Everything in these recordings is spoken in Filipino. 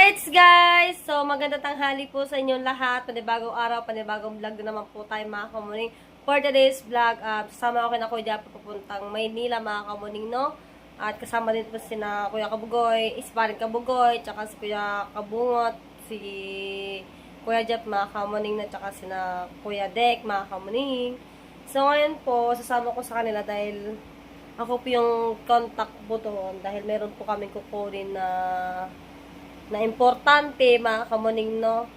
Alright guys, so magandang tanghali po sa inyong lahat. Panibagong araw, panibagong vlog na naman po tayo mga kamuning. For today's vlog, kasama ako na Kuya Jeff papuntang Maynila mga kamuning, no? At kasama din po sina Kuya Kabugoy, Isparing Kabugoy, tsaka si Kuya Kabungot, si Kuya Jeff mga kamuning, na tsaka sina Kuya Dek mga kamuning. So ngayon po, sasama ko sa kanila dahil ako po yung contact po doon dahil meron po kami kukunin na importante mga kamuning, no?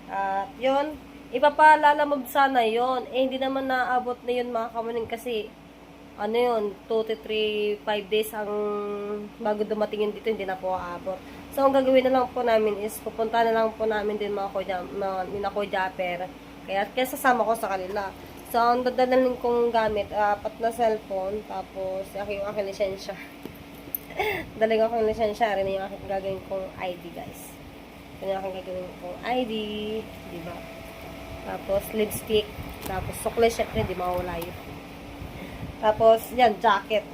At yun, ipapalalamove sana yun. Hindi naman naabot na yun mga kamuning kasi ano yun, 2 to 3, 5 days ang bago dumating yun dito, hindi na po aabot. So ang gagawin na lang po namin is pupunta na lang po namin din mga Kuya Japper. Kaya sasama ko sa kanila. So ang dadalhin kong gamit, 4 na cellphone, tapos yung aking lisensya. Daling akong lisensya, rin yung aking gagawin kong ID, guys. Rin yung aking gagawin kong ID, diba? Tapos, lipstick. Tapos, sukle, syempre, di mawala yun. Tapos, yan, jacket.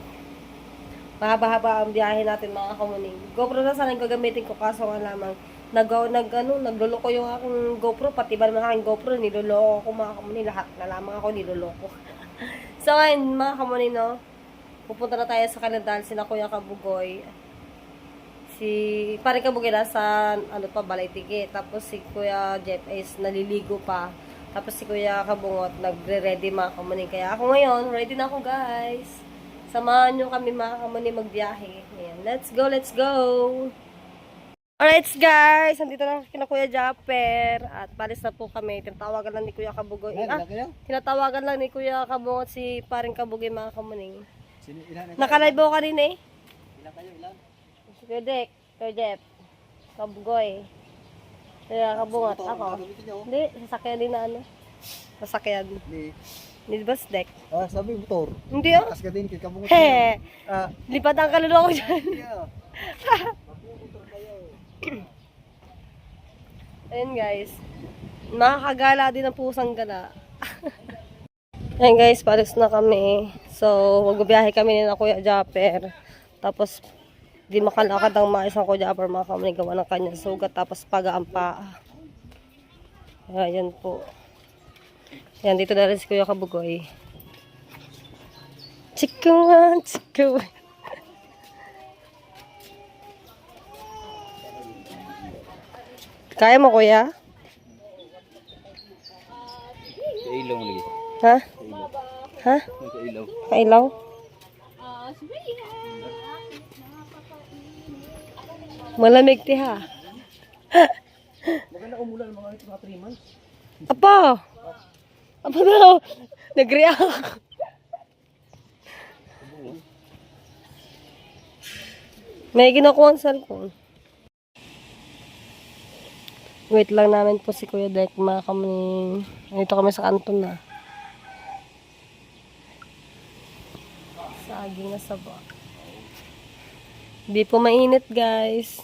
Mahaba-haba ang biyahe natin, mga kamuning. GoPro na sana yung gagamitin ko, kaso nga lamang, nagluloko yung aking GoPro, pati ba naman aking GoPro, niloloko ko, mga kamuning, lahat na lamang ako niloloko. So, ngayon, mga kamuning, no? Pupunta na tayo sa kanila dahil sina Kuya Kabugoy. Si Pare Kabugoy na sa Balay Tigi. Tapos si Kuya Jeff is naliligo pa. Tapos si Kuya Kabungot nagre-ready mga kamuning. Kaya ako ngayon, ready na ako guys. Samahan nyo kami mga kamuning magbiyahe. Ayan, let's go, let's go! Alright guys, nandito na kina Kuya Japper. At palis na po kami. Tinatawagan lang ni Kuya Kabugoy. Tinatawagan lang ni Kuya Kabungot si Paring Kabugoy mga kamuning. Nakalive ako kanina eh. Ilan kayo? Ilan? Si Kuya Dek, Kuya Jeff, Kabugoy, Kuya Kabungot, ako. Hindi, sasakyan din na ano. Sasakyan. Hindi ba si Dek? Sabi motor. Hindi oh. Takas ka din, kay Kabungot. He, lipad ang kaluluwa ko dyan. Ayun guys, nakakagala din ang pusang gala. Ayun guys, palis na kami. So, magbibiyahe kami na Kuya Japper. Tapos, di makalakad ang mais ng Kuya Japper, mga kamuning, gawa ng kanyang sugat. Tapos, paga-ampa. Ayan po. Ayan, dito na rin si Kuya Kabugoy. Chikuan, chikuan. Kaya mo, Kuya? Kailaw lagi. Ha? Ha? Kailaw. Kailaw? Malamig ti ha. Maganda umulan mga 3 months. Apa? Apa daw? Nag-react. May ginakuha ang cellphone. Wait lang namin po si Kuya Dek, mga kamuning. Dito kami sa kanton na. Saging na saba. Hindi po mainit, guys.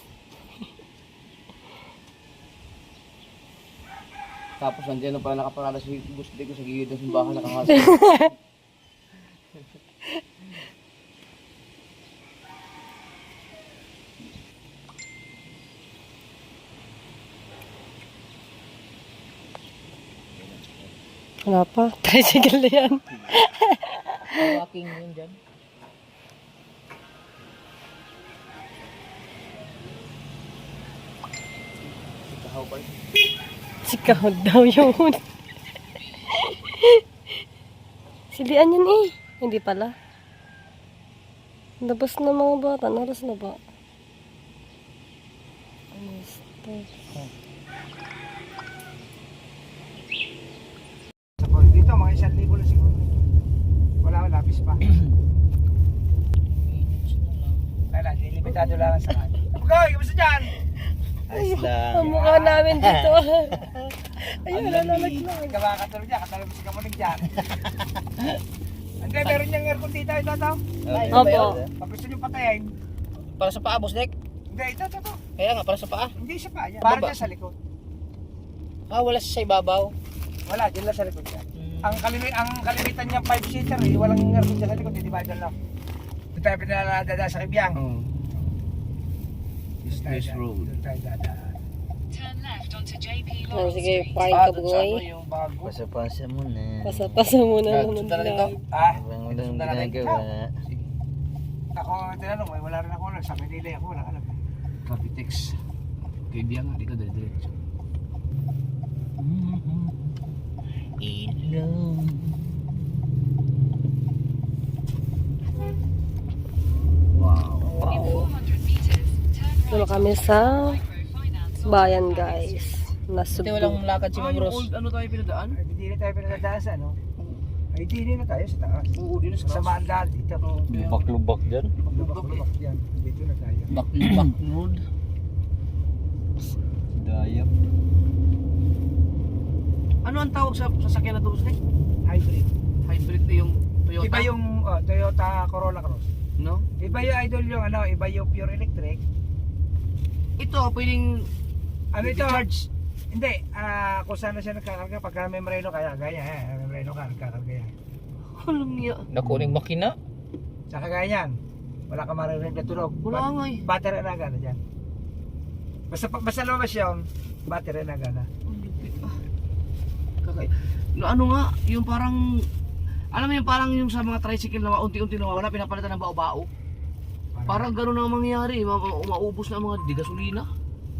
Tapos nandiyan pa nakaparada si Gusto ko sa gilid ng simbahan nakahasa. Wala pa. Tricycle na yan. Walking yun dyan. Sikahaw pa rin. Sikahod daw yun. Silian yan eh. Hindi pala. Labas na mga bata. Naras na ba? Dito, mga 1,000 na siguro. Wala, lapis pa. Wala, limitado lang sa kanya. Kabugoy, kamusta dyan? Ayos lang. Ang mukha namin dito. Ayun, nalalaglag. Kabakatulog dyan, katulog mo si Kamuning dyan. Andre, meron niyang aircon dito, ito. Opo. Pag gusto niyo patayin. Para sa paa, boss Dek? Hindi, ito. Kaya nga, para sa paa. Hindi siya pa. Yan. Para Baba. dyan sa likod. Wala siya sa ibabaw. Wala, dyan lang sa likod yan. Ang kalimitan niyang 5-seater eh, walang aircon dyan sa likod, hindi ba dyan lang? Doon tayo pinaladada sa Kibyang. This road. Doon tayo dadaan. Ah, sige, parang Ah, ka dun sa ano, boy. yung bago. Pasa-pasa muna. Pasa-pasa muna Ah, naman sundan na vlog. ito. Ah, Habang walang sundan na rin. ginagawa. Sige. Ako, tinanong, wala rin ako alam. Sa Manila, ako wala alam. Capitex. Kaya diyan nga, dito dire-diretso. Ilong. Wow. Dito kami sa bayan guys. Kasi Nasubok. walang lakad si Ma'am Ros. Ano tayo pinadaan? Ay, hindi na tayo pinadaan sa ano? Ay, hindi na tayo sa taas. Oo, di na sa Mandal, dito. Lubak-lubak dyan. Lubak yan. Dito na tayo. Lubak mood. Dayap. Ano ang tawag sa sasakyan na doon? Hybrid. Hybrid na yung Toyota? Iba yung Toyota Corolla Cross. No? Iba yung idol yung ano, iba yung pure electric. Ito, pwedeng Ano ito? charge. Hindi, kung saan na siya nagkakarga, pagka may Moreno kaya, gaya, may Moreno ka, nagkakarga yan. Alam niya. Nakuning makina. Saka gaya yan, wala ka maririnig na tunog. Wala nga eh. Battery na gana dyan. Basta lumabas yun, battery na gana. Ang lupit ah. No, ano nga, yung parang, alam mo yung parang yung sa mga tricycle na unti-unti nawawala, pinapalitan ng bao-bao. Parang gano'n ang mangyayari, maubos na ang mga di gasolina.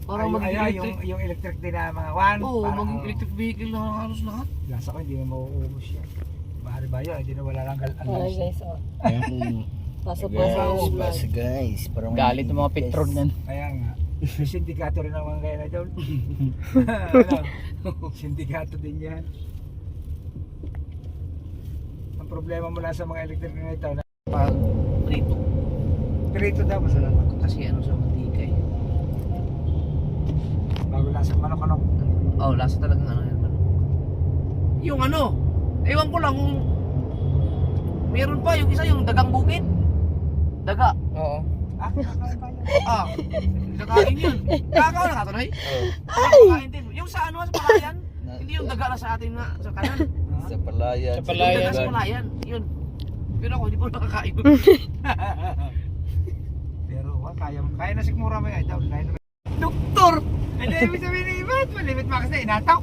Parang magiging electric. yung electric din na mga one. Oo, magiging electric vehicle na halos lahat. Lasa ko, hindi mo mauubos yan. Bahari ba yun? Hindi na wala lang Ayan guys, oh. Pasa-pasa yung vlog. Guys, parang Galit ng mga Petron yan. Kaya nga. May sindikato rin naman kaya na doon. Ano? Sindikato din yan. Ang problema mula sa mga electric na ito, Pag prito. pirito daw masalamat. Kasi ano sa mantika eh. Bago lasa manok-anok. Oh, lasa talagang ano yan. Yung ano, ewan ko lang kung meron pa yung isa yung dagang bukid. Daga. Oo. Kakain pa yun. Ah, kakain yun. Kakao na katunay? Kakain din. Yung sa ano, sa palayan. Hindi yung daga na sa atin na sa kanan. Sa palayan. Sa Yung palayan. daga sa palayan. Yun. Pero ako hindi po nakakain. Pero kaya na sigmura mo yan. Kaya na Doktor! Hindi, ibig sabihin ni Ibat. Malimit pa kasi inatak.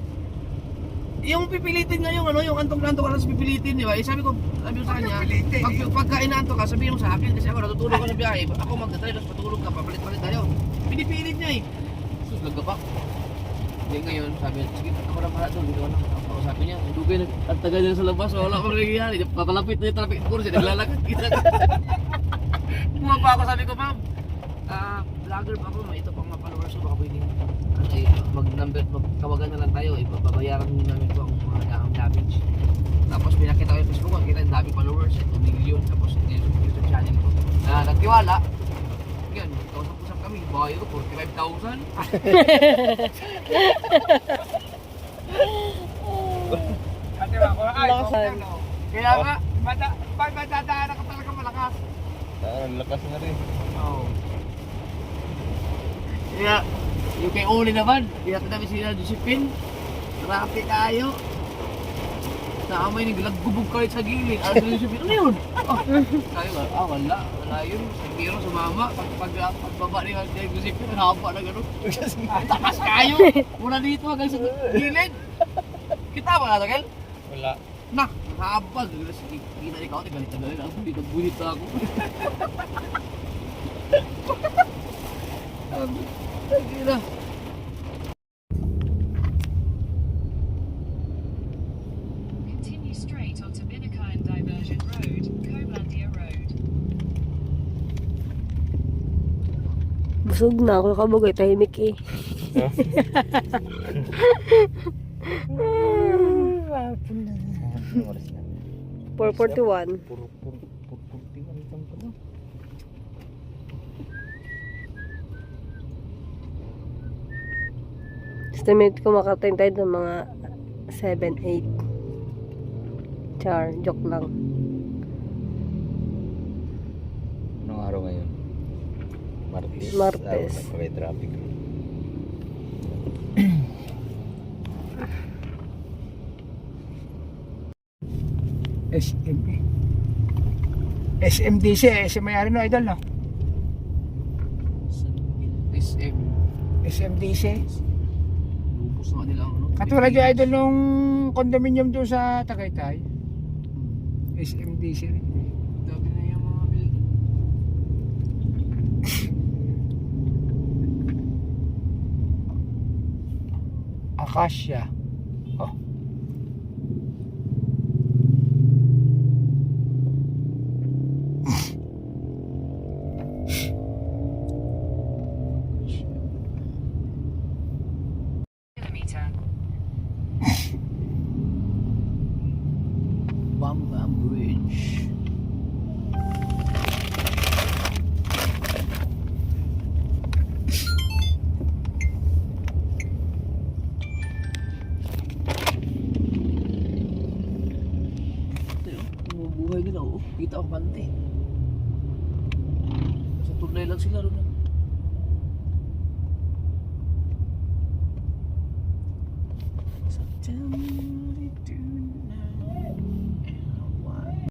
Yung pipilitin nga yung ano, yung antong-antong ka lang sa pipilitin, di ba? Eh, sabi ko sa kanya, Pipilitin, pagka inaanto ka, sabihin mo sa akin kasi ako natutulog ko sa biyahe. Ako magdadrive, tapos patulog ka, papalit-palit tayo. Pinipilit niya eh. Sus, ka pa. Hindi ngayon, sabi, sige, ako na pala doon, hindi ko na. Ako sabi niya, dugay, ang tagal niya sa labas, wala akong nangyayari. Papalapit na yung traffic course, naglalakad kita. Bumaba ako, sabi ko, ma'am, vlogger pa ako, may ito pang mga followers ko, baka pwedeng magkawagan na lang tayo, ipapabayaran namin ko ang mga damage. Tapos pinakita ko yung Facebook, nakita yung daming followers, 2 million, tapos yung YouTube channel ko. Nagtiwala, yun, kausap-usap kami, bahay ko, 45,000. Ate ba ako? Ay, Lakas. okay no. Kaya nga, Pag madadaan ka talaga malakas. Lakas na rin. Oo. kaya yung kay Oli naman, pinatid namin sila Josephine, traffic tayo. Naamay ni naggubog kahit sa gilid. Ano yung Josephine? Ano yun? Sabi ko, wala yun. Pero sumama, pagbaba ni Josephine, haba na gano'n. Takas kayo! Mula dito hanggang sa gilid. Kita ba nga, Tagal? Wala. Na, haba. Kita ni Kaote, galit na galit ako. Hindi nagbulit na ako. Sige na. Continue straight onto Binakayan Diversion Road, Colandia Road. Busog na ako kabugay, tahimik eh. Anong oras na? 4:41. Puro 41 itong pala. Estimate ko makatayin tayo ng mga 7-8. Char, joke lang. Anong araw ngayon? Martes. Martes. May traffic. SMDC, SM-May-ari no, idol no? SM. SMDC. Ubus na nila ang ano. Katulad yung idol nung condominium doon sa Tagaytay. SMDC rin. Dami na yung mga building. Acacia. Oh. Kilometer. Bam Bam Bridge. Ito yun, bumubuhay nila oh. Kita ko kante. Sa tunay lang sila ron. So tell me what you do now and why.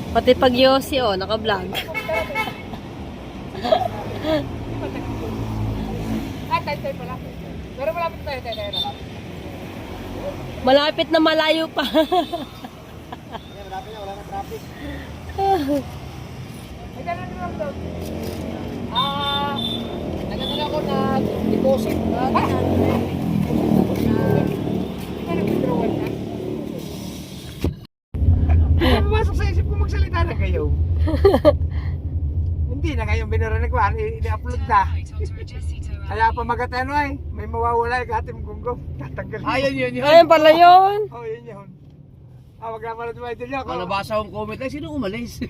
Pati pag Yossi, oh, naka-vlog. Tayo pala. Pero malapit tayo. Malapit na malayo pa. Malapit na, wala na traffic. Ay, gano'n lang daw. Nagandala ako na deposit. Pumasok sa isip ko magsalita na kayo. Hindi na ngayon binarinig ko, i-upload Turn na. right onto Argesito Kaya Avenue. pamakatano ay, may mawawala yung katim gunggong. Tatanggal. Ayun yun yun. Ayun pala yun. Oh, yun yun. Wag na pala tumaydol niya ako. Malabasa akong comment ay sino umalis?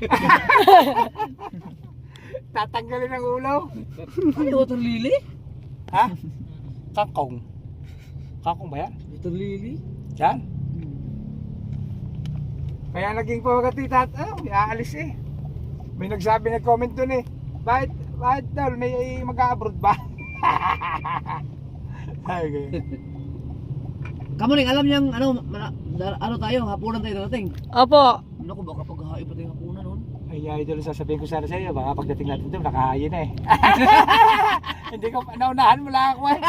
Tatanggalin ang ulo. Ano water lily? Ha? Kangkong. Kangkong ba yan? Water lily? Yan. Kaya naging pamagatitat, aalis eh. May nagsabi, nag-comment dun eh. Bakit daw, may mag-a-abroad ba? Ay, ganyan. Kamuning, alam niyang ano tayo, hapunan tayo darating. Opo. Naku, baka paghahain pa tayo hapunan nun. Ay, idol, sasabihin ko sana sa iyo, baka pagdating natin doon, nakahayin na eh. Hindi ko, naunahan mo lang ako eh.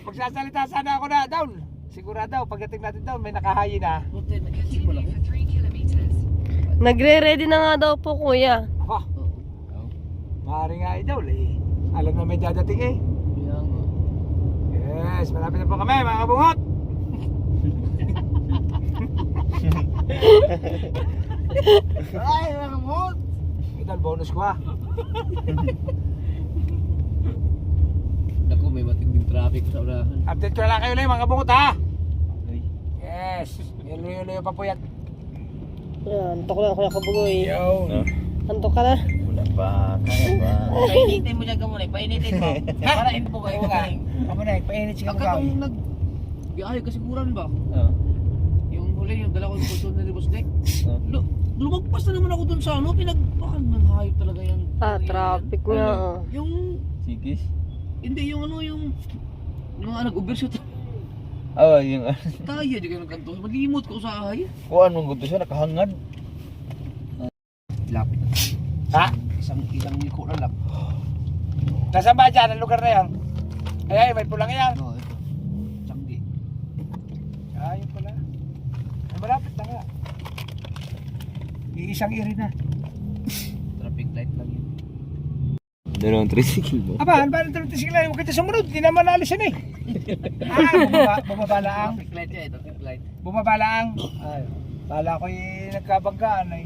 Magsasalita sana ako na, down. Sigurado, pagdating natin doon, may nakahayin na. Buti, nakikip mo lang. Continue for 3 kilometers. Nagre-ready na nga daw po, kuya. Ako, maaari nga idol eh. Alam na may dadating eh. Kaya nga. Yes, malapit na po kami mga kabungot. Ay, mga kabungot. Idol, bonus ko ah. Naku, may matinding traffic sa unahan. Update ko lang kayo lang mga kabungot ha. Yes, yun pa po yan. Yan, antok na kuya Kabugoy. Yo. Antok ka na? Wala pa, kaya pa. Painitin mo dyan ka muna, painitin mo. Para hindi po kayo kain. Kamu na, painit siya Pagka kung biyahe kasi kuran ba? Oo. Yung huli, yung dala ko yung kulton na Ribos Deck. Oo. Lumagpas na naman ako dun sa ano, pinagpakan ng hayop talaga yan. Traffic nga. Oh. Yung, Sikis? hindi yung ano, yung nag-overshoot Ah, yung tayo, di kayo nagkanto. Malimot ko sa ahay. kung anong gusto siya, nakahangad. Lapit. Ha? Isang liko na lang. Nasaan ba dyan ang lugar na yan? Ay, may pulang yan. Oo, ito. Sangdi. Ayun pala. Ay, malapit na nga. Iisang iri na. Traffic light lang yun. Dalawang tricycle mo. Aba, ano ba ang traffic signal? Huwag kita sumunod, hindi naman naalisin eh. Bumaba lang. Traffic light yan, traffic light. Bumaba lang. Ay, kala ko yung nagkabanggaan eh.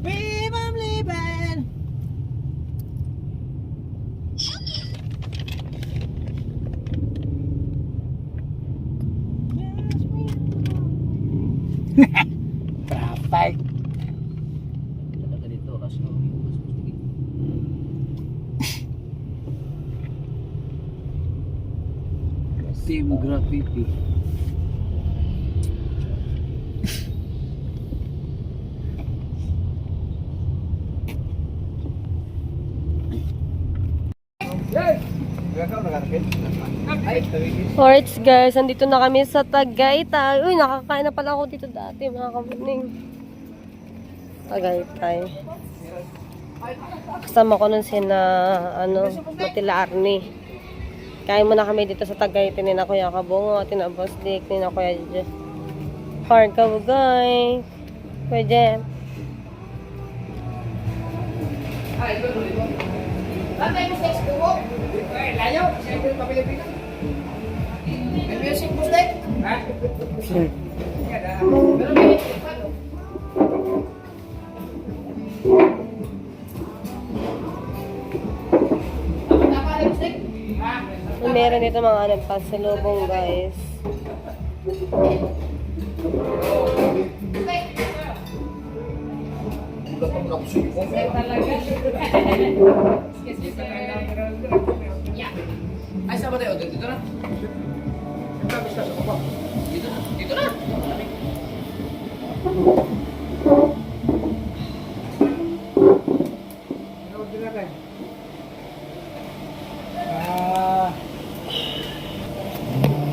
Babe, I'm leaving. Traffic. Talaga dito, kasi Team Graffiti. Yes! Alright guys, andito na kami sa Tagaytay. Uy, nakakain na pala ako dito dati mga kamuning. Tagaytay. Kasama ko nun sina, Matila Arni. Kain muna kami dito sa Tagaytay ni na Kuya Kabungo, tina Boss Dick, ni na Kuya Jem. Hard Kabugay. Kuya Jem. Meron dito mga pasalubong guys. Ay, saan ba tayo? Dito na? Dito na?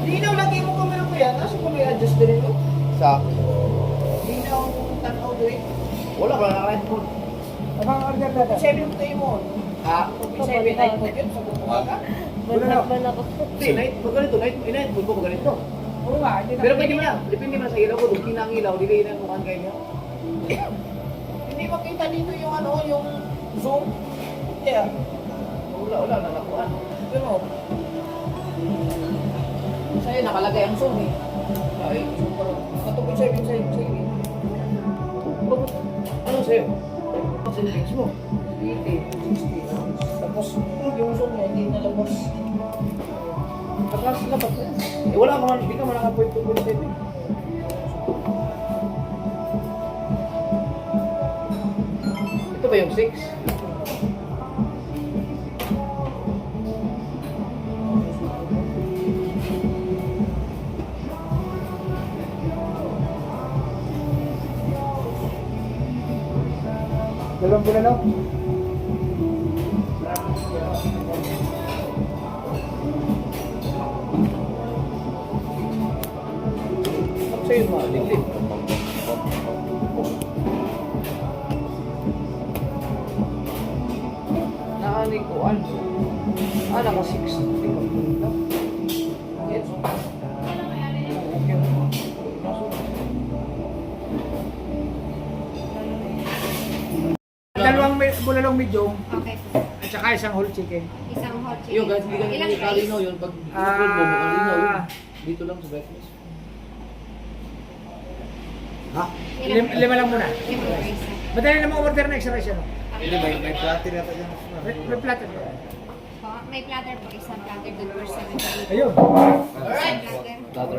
Linaw lagi mo kamera ko yan. Asa ko may adjust din ito? Sa? Linaw tanaw doon. Wala naka-ride po. Abang order na. 7 tayo mo. Ha? 7 night mo dyan sa bumaga. Banat ako. Hindi, night. Pag ganito, night. Night, pag ganito. Oo nga. Hindi na. Pero pwede mo na. Depende mo na sa ilaw ko. Kung kinang ilaw, di kayo na mukhaan kayo niya. Hindi makita dito yung yung zoom. Yeah. Wala, nalakuan. Pero, Sa'yo, nakalagay ang zoom eh. ay, super. Katupin sa ibig. Ano sa'yo? Ang settings mo. 80, 60. Tapos, yung zoom niya, hindi nalabas. Atras labas na. Eh, wala ka man. Hindi ka man naka-point to point setting. Ito ba yung 6? Dalawang bulalaw. Ano sa'yo mga liglip? Nakanikuan. Naka 6. Yes. Dalawang bulalong medium Okay. at saka isang whole chicken. Isang hot chicken. Yung guys, hindi ka Ilang hindi rice? kalinaw yun. Pag upload mo, mukhang linaw yun. Dito lang sa breakfast. Ha? Lima lang muna. Limang rice. Madali naman order na extra rice ano? Hindi, may platter yata dyan. May platter. Po, may platter po. Isang platter dun for 7 Ayun. Alright. Platter. Platter.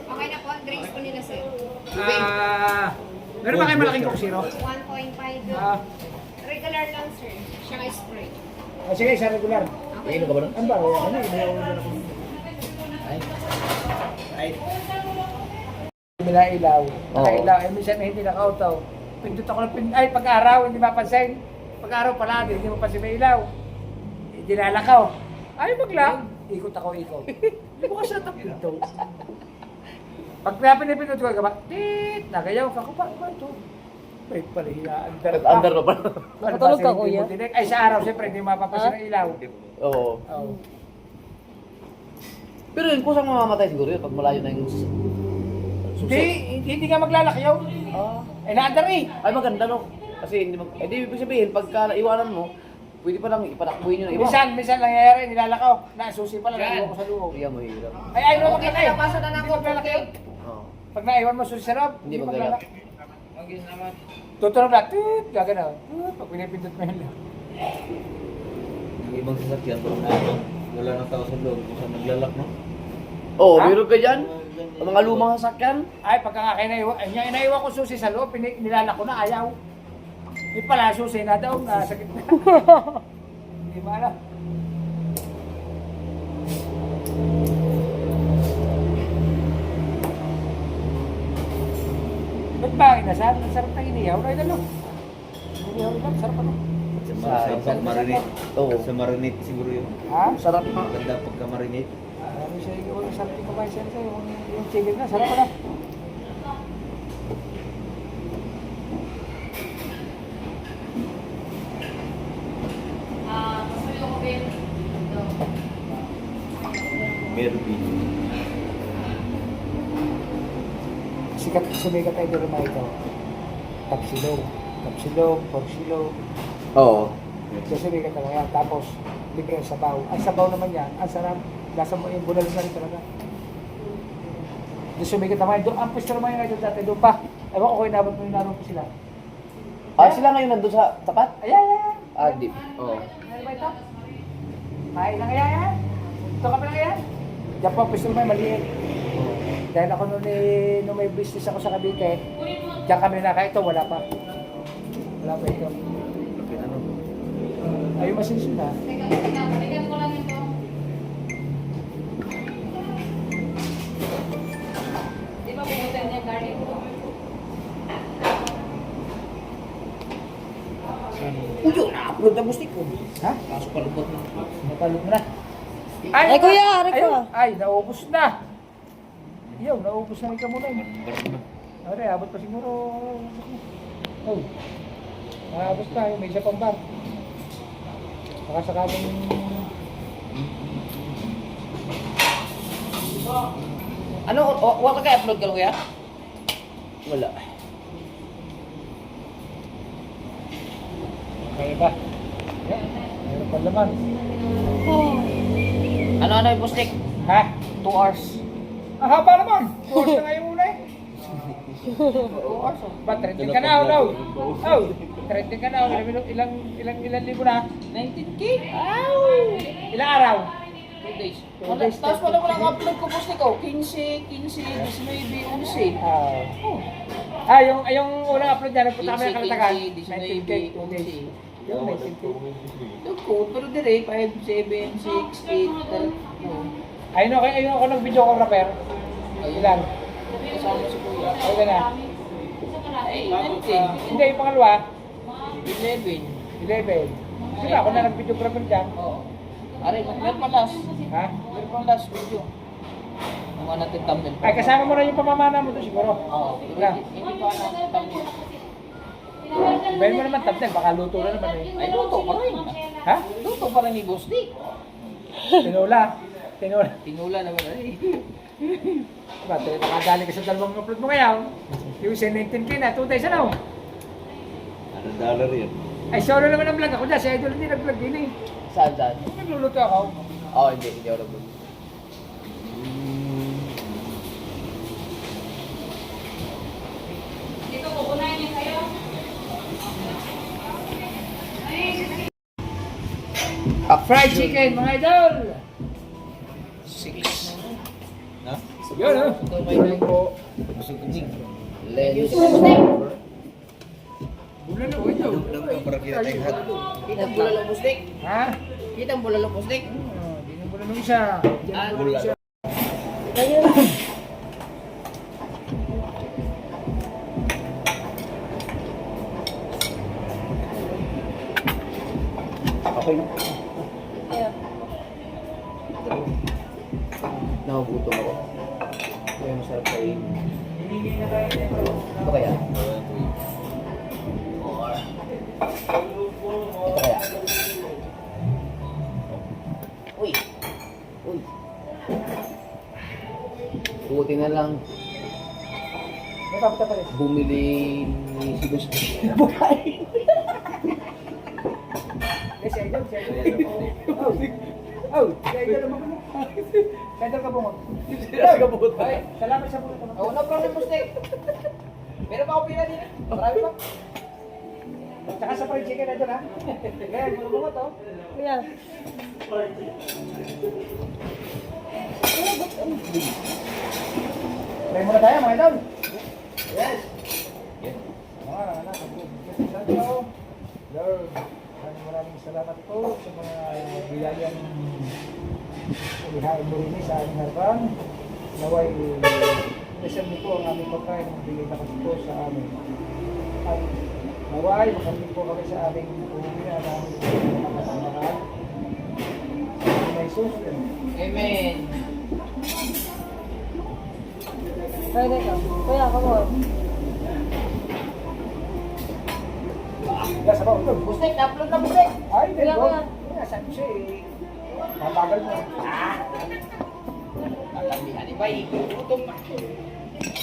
Okay na po. Drinks po nila sir. Meron ba kayo malaking Coke Zero? 1.5. Ah, Regular lang sir. Siya ay spray. sige, isa regular. Iinom ka ba nun? Ano ba? Ano yung Ay. Mila ilaw. Oo. Ilaw. Eh, minsan hindi naka-auto. Pindot ako ng ay, pag-araw, hindi mapansin. Pag-araw pala, hindi mapansin may ilaw. Dinalakaw. Ay, maglang. Ikot ako, ikot. Hindi mo kasi natapindot. Pag pinipindot ko, gaba, tit, nagayaw ka ko pa. Ba ito? Wait pala, under. Under na pala. Nakatulog ka, kuya? Ay, sa araw, siyempre, hindi mapapansin ang ilaw. Oo. Oo. Pero yun, kusang mamamatay siguro yun pag malayo na yung Hindi nga maglalakayaw. Eh, naandar eh. Ay, maganda no. Kasi hindi mag... Eh, di ibig sabihin, pagka naiwanan mo, pwede pa lang ipatakbuhin yun ng iba. Minsan nangyayari, nilalakaw. Nasusi pala, naiwan ko sa loob. Kaya mo hirap. Ay, ayaw mo makita eh. Napasa na Hindi maglalakayaw. Oo. Pag naiwan mo susi sa loob, Hindi maglalak. Tutunog lang, tut, gagana. Tut, pag pinipindot mo yun lang. Yung ibang sasakyan, wala nang tao sa loob, kung saan naglalak, no? Oo, Ha? meron ka dyan. Ang mga lumang sasakyan. Ay, pagka inaiwan, yung inaiwan ko susi sa loob, nilalak ko na, ayaw. Di pala, susi na daw, nasa gitna. Hindi ba alam? Ba't ba inasal? Ang sarap ng inihaw na ano? Inihaw na sarap ano? Sa marinate. Oo. Sa marinate siguro yun. Ha? Sarap nga. Maganda pagka marinate. Marami siya yung sarap yung kumain siya sa'yo. Yung chicken na, sarap na. Meron din. Sumikat tayo doon naman ito. Tapsilog. Tapsilog, porsilog. Oo. So sumikat na yan. Tapos, libre ang sabaw. Ang sabaw naman yan, ang sarap. Lasa mo yung bunalan na rin talaga. Doon sumikat naman. Doon, ang pwesto naman yung idol dati. Doon pa. Ewan ko kung inabot mo yung naroon po sila. Ah, sila ngayon nandun sa tapat? Ayan, ayan. Ah, di. Oo. Ano ba ito? Ay, lang yan. Ito kami lang yan. Diyan po, pwesto naman maliit. Dahil ako nung may business ako sa Cavite, diyan kami nakain ito, wala pa. Wala pa ito. Ay, yung masinsin na. Balikan ko lang ito. Di ba pumunta niya garlic ko? Uyo, na-upload na mustik ko. Ha? Kaso palubot na. Napalot mo na. Ay, kuya, aray ko. ayun. Ay, naubos na. Yo, naubos na rin ka muna. Aray, abot pa siguro. Oh. Naabot pa, may isa pang bar. Baka sakaling... Ano, wala ka upload ka kuya? Wala. Kaya ba? Yeah, mayroon pa laman. Ano yung mustik? Ha? 2 hours. Ang haba naman! Course na ngayon muna eh. Ba, trending ka na, daw. Oh, trending ka na. Ilang libo na? 19K? Ilang araw? 2 days. 2 days. Tapos wala walang upload ko mustik ko. 15, 19, 11. Yung unang upload niya, nagpunta kami ng Kalatagan. 19K, 19K, 2 days. Yung 19K. Doon pero dire 5, 7, 6, 8, Ayun ako ng videographer. Ilan? kasama si kuya. Okay na. Ay, 19, Hindi, yung pangalawa, 11. 11. Sila ako na nag-videographer dyan. Oo. Aray, meron pa last. Ha? Meron pa last video. Ang mga natin thumbnail. Ay, kasama mo na yung pamamana mo doon siguro. Oo. Wala. Hindi pa natin thumbnail. Ibahin mo naman thumbnail, baka luto na naman eh. Ay, luto pa rin. Ha? Luto pa rin ni Boss Dick. Tinula. Tinula naman ay. Diba, nakadali ka sa dalawang upload mo ngayon. Yung isa 19K na, 2 days ano? $100 yan. Ay, solo naman ang vlog ako dyan. Si Idol hindi nag-vlog din eh. Saan? Nagluluto ako. Oo, hindi ako nag-vlog. Dito, kukunain niya kayo. Fried chicken, mga idol! 6. Ha? Yun, oh. Yun po. Lens. Bulan na, ito. Para kita tayo hat. Kita ang bulalong Boss Dick. Ha? Kita ang bulalong Boss Dick. Hindi na bulan ng isa. Di na bulan ng isa. Okay na. Nakagutom ako. Kaya masarap kain. Ito kaya? Ito kaya? Uy! Uy! Buti na lang May papita pa rin. bumili ni si Boss Dick. Eh, si Idol, si Idol. Oh, si Idol naman mo. Si Idol ka bungot. Ay, salamat sa bungot. Oh, no problem, Boss Dick. Meron pa ako pila din. Marami pa. Tsaka sa fried chicken, Idol ha. Ganyan, bungot oh. Kuya. Try muna tayo mga idol. Yes. Lord, maraming salamat po sa mga biyayang ulihain mo rin sa aming harapan. Naway, present niyo po ang aming pagkain ng bigay na po sa amin. At Naway, makambing po kami sa aming uwi na namin pagkatangahan. May susunod. Amen. Pwede ka. Kuya, come on. Yes, about ito. Bustek, na-upload na bustek. Ay, Kuya, then, kuya. Kaya sabi siya eh. Mabagal mo. Tatamihan ni Bay. Gutom na.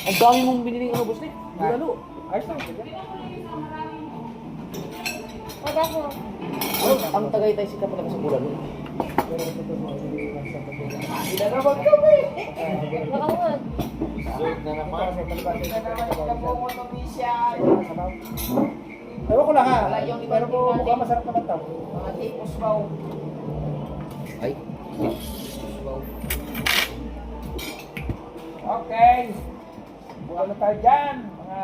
Ang dami mong binili ano bustek. Bulalo. Ayos lang. sige. Pwede ako. Ang Tagaytay sikat talaga sa bulalo. Pero ito po, sa pagkakas. Sila naman kami. Baka mo. Na naman. Ewan ko lang ha. Pero po mukhang masarap naman tao. Mga tipos raw. Ay. Okay. Buka na tayo dyan. Mga...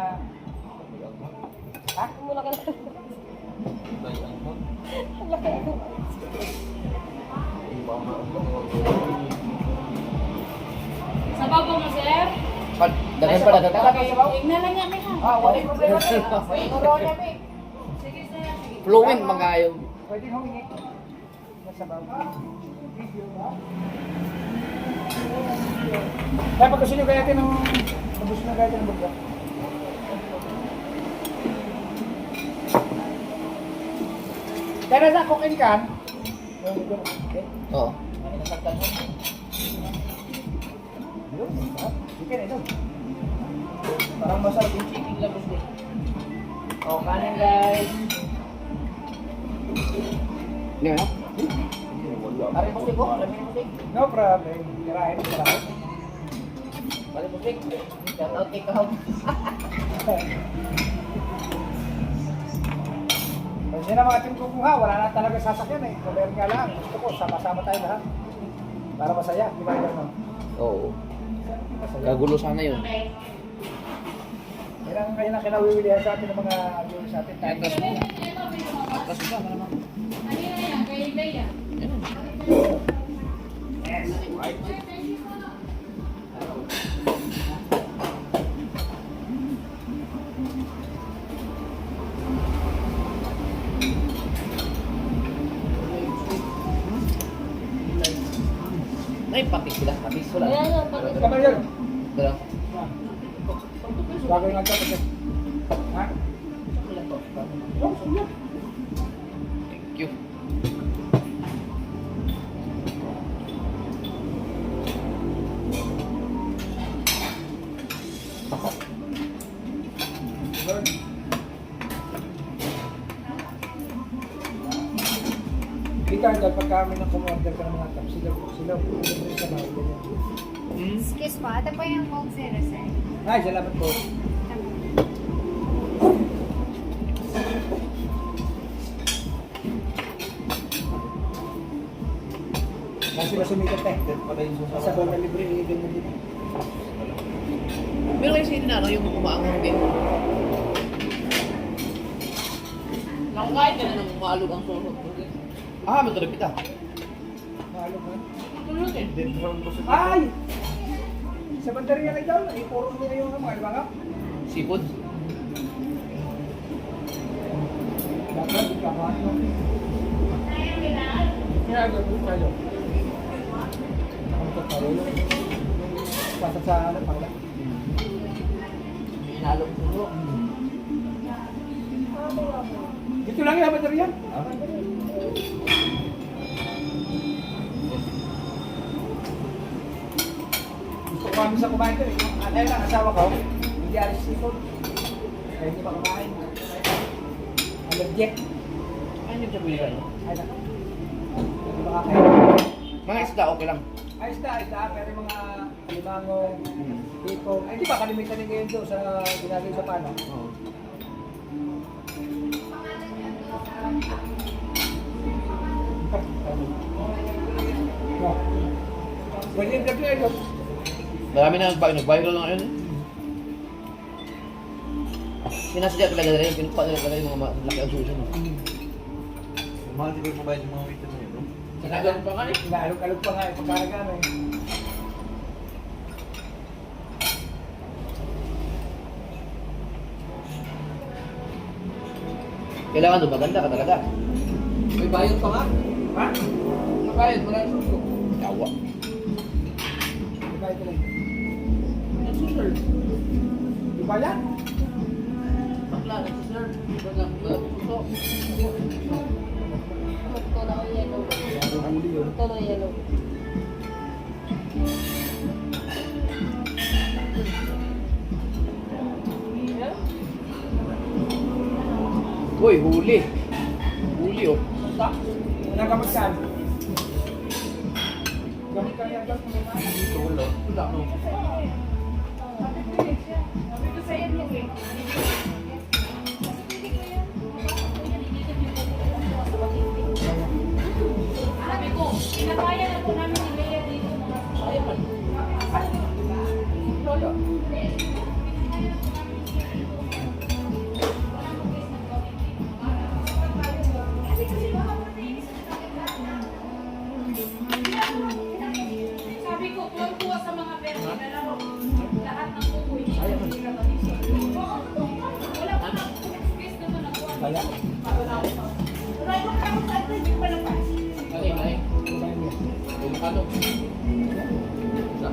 Mula ka na. Sa babo mo, sir? Dagan pa, dagan pa. Tingnan lang niya, may ha. Wala problema. May uro niya, may. Sige, sir. Sige. Fluent mga ayaw. Pwede humingi. Nasa bago. Kaya pag gusto nyo gayatin ng... Pag gusto nyo gayatin ng burga. Kaya nasa cooking can. Oo. Yun, sarap. Chicken ito. Parang masarap yung chicken lang gusto. Oh, kanin guys. Hindi ano? Ari musik ko, lami musik. No problem. Kirahin mo sarap. Ari musik. Shout out kay Kahog. Kasi na mga ating kukuha, wala na talaga sasakyan eh. Sabihin nga lang, gusto ko, sama-sama tayo lahat. Para masaya, di ba yun? Oo. Kagulo sana yun. Yan ang kaya na kinawiwilihan sa atin ng mga viewers sa atin. Atas mo. Atas mo ba? Naman. Ano yan? Kay Leia. Ay, patis sila. Patis wala. Ayan yan. Pati. Kamar yun. Dala. Bagay nga ito. Ha? Thank you. Ikaw, dahil pag kami nang kumorder ka ng mga tap, sila rin sa mga ganyan. Excuse po, ito po yung Coke Zero, sir. Ay, salamat po. Kasi ba sumikat eh. Sa Bola Libre, ganyan din. Meron kayo sino na yung umaangang din. Nakakain ka na ng maalog ang solo. Ah, matulog kita. Mahalo ka. Matulog eh. Ay! Sa bandaria lang daw, puro nila yung mga diba? Seafood. Dapat, di ka no? Ginagawa po tayo. Nakamatot tayo. Pasat sa ano, pala. Inalog solo. Dito lang yung bandaria. Gusto ko kami sa kumain ko eh. Ano lang, asawa ko, hindi alis seafood. Kaya hindi pa kumain. Allergic. Ano yung sabihin? Ay, nako. Hindi makakain. Mga isda okay lang. Ay, isda. Pero yung mga limangong, tipong. Ay, di ba kalimitan din ngayon doon sa ginagawa sa pano? Oo. No. Pwede yung gabi ayun. Marami na nag-viral na ngayon eh. Sinasadya talaga nila yung pinupa nila talaga yung mga malaki ang suso. Mahal din po ba yung mga waitan mo yun? Sinagan pa nga eh. Inaalog-alog pa nga, pagkaraga na eh. Kailangan doon, maganda ka talaga. May bayad pa nga. Ha? May bayad, wala yung suso. Yawa. Diba ito lang? Nagsusir. Di ba yan? Bakla, nagsusir. Wala suso. Ito na ang yellow. Ang huli yun. Ito na yellow. Uy, huli. Huli oh. Sa? Wala ka magsan. Gamit ka niya dyan. Dito, wala. Wala, no. Sabi ko, pinakaya na po namin ni Lea dito mga susayaman. Sabi ko, tuwa sa mga berde, dalawa, lahat ng kuko, hindi ko pinakabisa. Wala pa na, space naman ako. Kaya. Wala yung kakot sa atin, hindi pa napas. Nalay. Yung ano? Sa?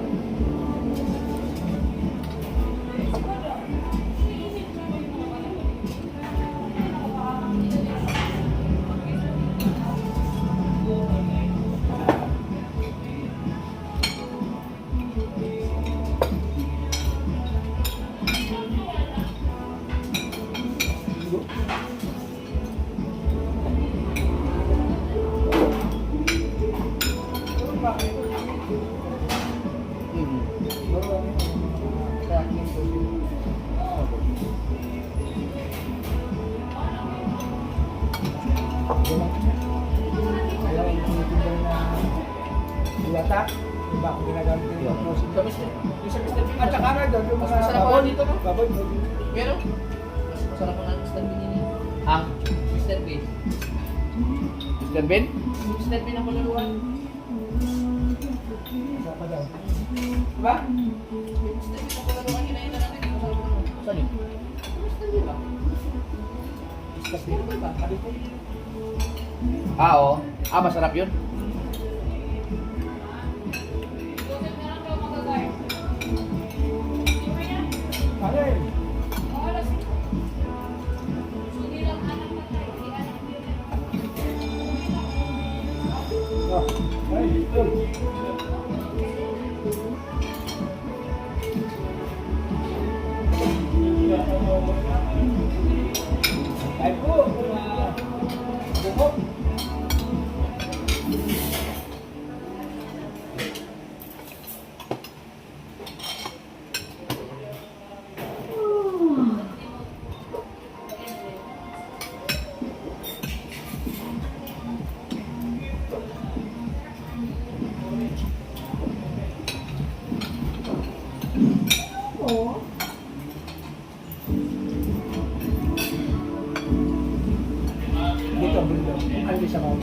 Kaya yung tinitinda na iwata. Yung ba kung ginagamit ko yung closing. Sa Mr. Yung sa Mr. At saka nga doon, yung Mas mga masarap baboy. pala dito, no? Baboy, baboy. Pero, mas masarap ang Mr. Bean yun eh. Ang? Mr. Bean. Mr. Bean? Mr. Bean ang maluluhan. Isa pa daw. Diba? Mr. Bean ang maluluhan, kinain na natin. Masarap naman. Saan yun? Mr. Bean ba? Discuss din. Sabi ko. Ah, oo. Ah, masarap yun. Joseph na lang daw magagay. Ano yun? Wala si... Hindi lang anak patay, hindi anak yun. Oh, ay, ito. Ay po, buhok. Dito, bundo. Ay, sa mga.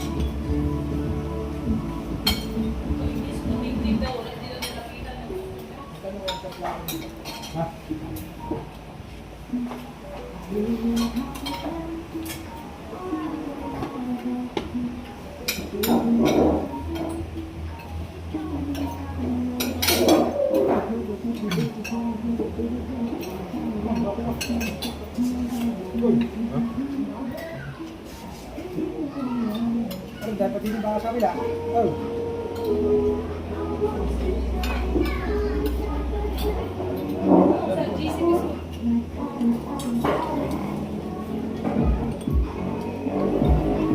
Ha? Ano dapat din ba sa kabila? Oh. Sa GC mismo.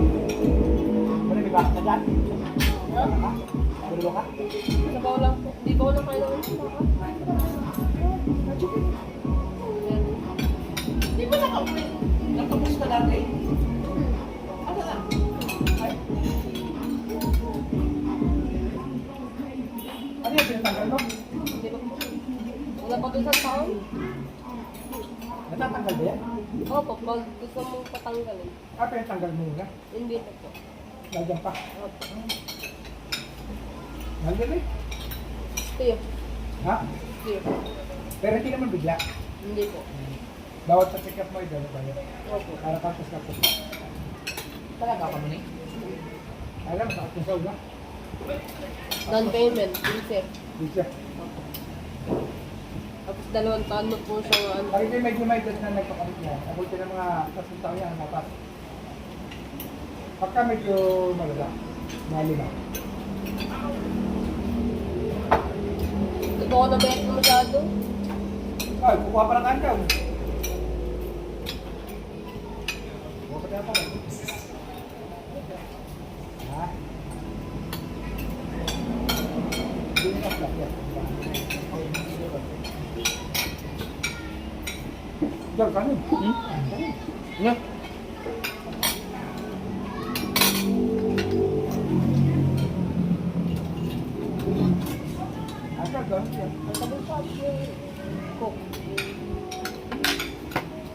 Ano may bakit na dyan? Ha? Ano ka? Sabaw lang po. Di ba ko na kayo naman po? Di ba nakauwi? Nakapos ka dati? Ano na? Ay, Ano yung pinatanggal mo? Di ba po? Wala pa doon sa taon? Natatanggal ba yan? Opo, pag gusto mong patanggalin. Ah, pinatanggal mo muna. Hindi na po. Lagyan pa. Opo. Lagyan eh. Tuyo. Ha? Tuyo. Pero hindi naman bigla. Hindi po. Bawat sa check-up mo, ito, bayad. Opo. Para kapos na po. Talaga ka mo ni? Alam, sakit yung sauna. Non-payment, Vincent. Di siya. Tapos 2 taon mo po siya ano. Pag hindi medyo may edad na nagpakamit niya, abuti ng mga 3 taon yan, dapat. Pagka medyo malala, malima. Ito ko na bet mo masyado. Ay, kukuha pa ng kandaw. Kukuha pa tayo pa. Ha? Hindi na flat yan. Diyan, kanin. Nga. Agad, doon.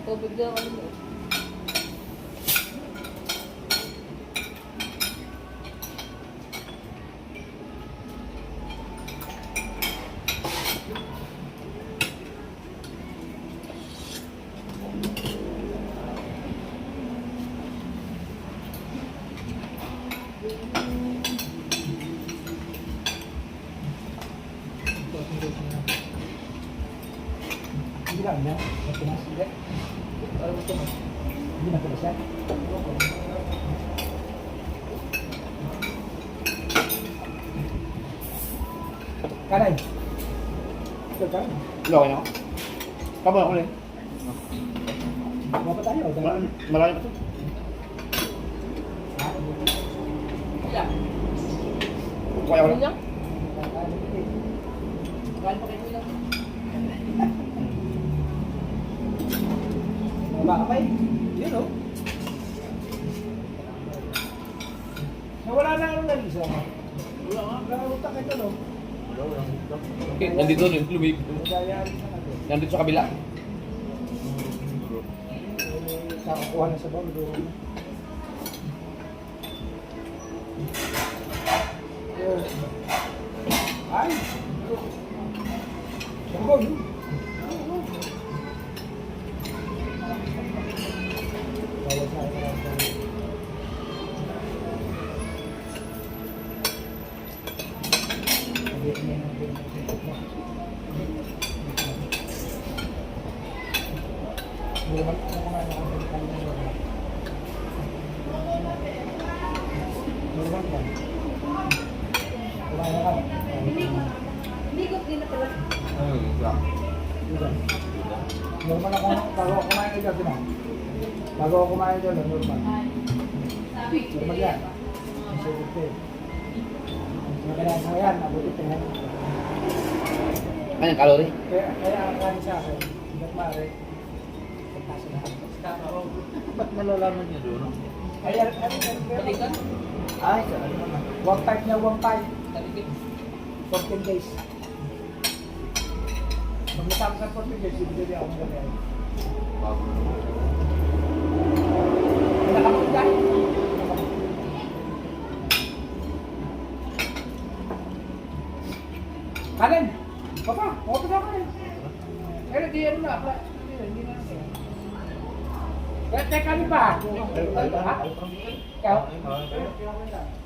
Tubig na ako. Hindi lang yan. Matumas. Hindi. Para matumas. Hindi na pala siya. Kanan. Ito kanan. Loko niya ako. Tama ako rin. Mga pa tayo. Marami pa to. Kaya ko lang. Kain pa kayo lang. Baka pa eh. Yun o. Nawala na ang nalisa mo. Wala nga. Nakarutak ito no. Nandito rin, lumig. Nagayari sa natin. Nandito sa kabila. Nakakuha na sa bawal. Ay! Sambol! Bawal sa akin. Normal ako, bago ako kumain ito, bago ako kumain ito, normal. Normal yan. Masarap ito. Kaya mo yan, abuti tingnan. Ano yung calorie? Kaya ang kanin sa akin, hindi maaari. Pagpasa na ako. Ba't nalalaman niya doon? Kaya, balikan? Ay, sa ano naman? 1.5 na 1.5. 14 days. Pag natapos ang 14 days, ibigay ako ng gabi. Nakamot ka? Kanin! Papa, okay na kanin. Pero di ano na, hindi na. Teka kanin pa. Ha? Ikaw?